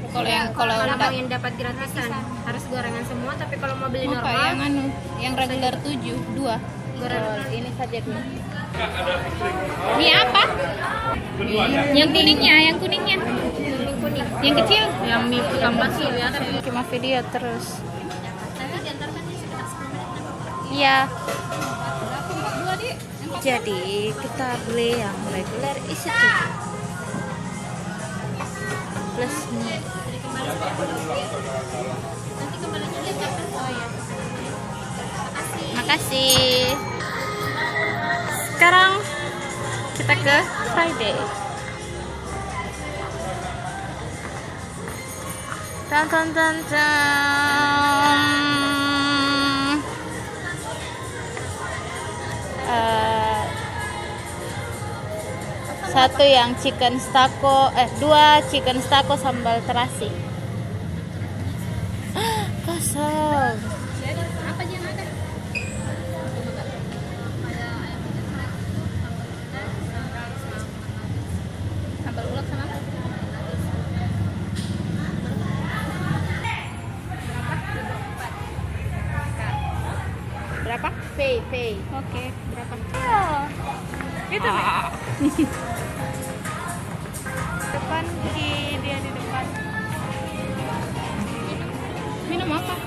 Kalau abang yang dapat gratisan harus gorengan semua, tapi kalau mau beli normal yang regular 7, 2. ini saja dulu. Ini apa? Yang kuningnya, yang kuningnya. Kuning. Yang kecil? Yang mie tambah sih ya. Cuma video terus. Nanti diantarkan sekitar 10 menit. Iya. Jadi kita beli yang regular isi 7 plus mie. Nanti kembalinya lihat kapan? Oh ya. Makasih. Sekarang kita ke Friday. Tan tan tan tan. Satu yang chicken stako, 2 chicken stako sambal terasi. Kosong. Apa aja yang ada? Sambal ulek sama apa? Berapa? Pay. Oke, berapa? Itu. Depan dia di depan. Minum apa?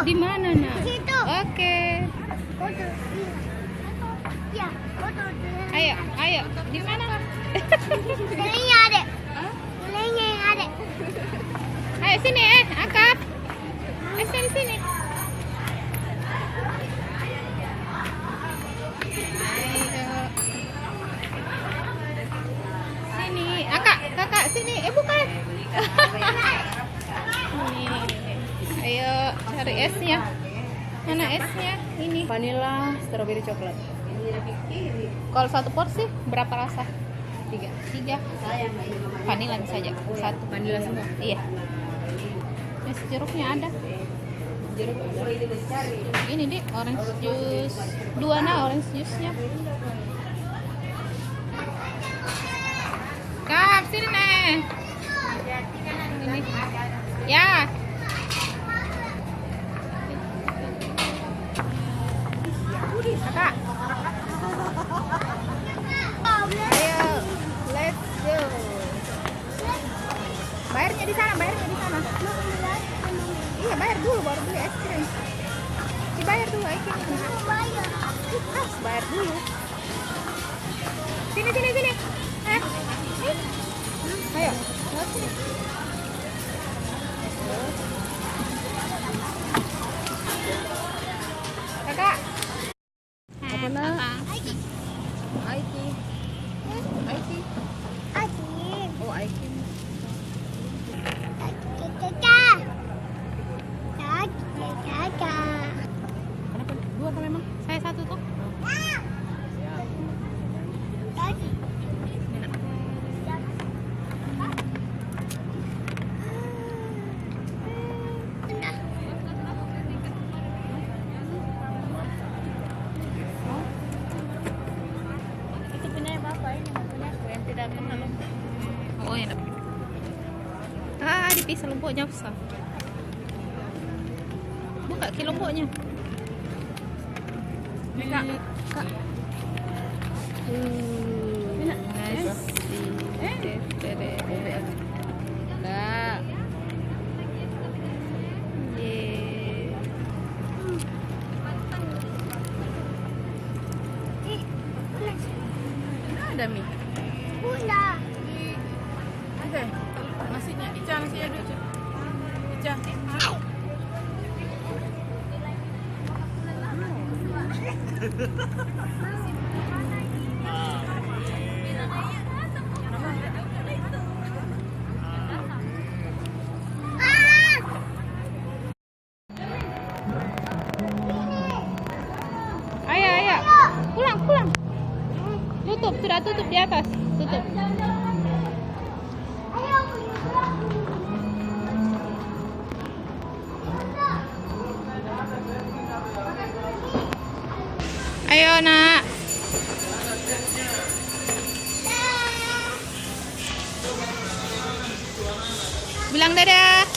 Di mana, Nak? Di situ. Oke. Ya, Ayo. Di mana? Nilainya ada. Nilainya yang ada. Ayo sini, Akaf. Sini. Ayo. Sini, kakak sini. Bukan. Ayo cari esnya. Mana esnya? Ini. Vanilla, strawberry coklat. Kalau satu porsi berapa rasa? 3. Vanilla saja. 1. Vanilla semua. Iya. Es jeruknya ada. Ini deh orange juice. 2 orange juice-nya. Kak, sini nih. Ini. Ya. Kakak. Ayo, let's go. Bayarnya di sana. Iya, bayar dulu baru beli es krim. Dibayar dulu es krim. Bayar dulu. Sini. Ayo. Sini. Kakak. Apa na? IT. Oh, IT. Kenapa 2 apa memang? Saya 1 tuh. Itu punya Bapak ini, punya aku yang tidak kenal. Oh, enak. Dipisah lomboknya besar. Buka ke lomboknya. Kak. Enak. Kak. ada mie? Bunda. Oke, nasinya. Ica, nasinya dulu, Ica. Ica. Ayo, ayo. Pulang, pulang. Tutup, sudah tutup di atas. Tutup. Ayo, nak. Bilang dadah.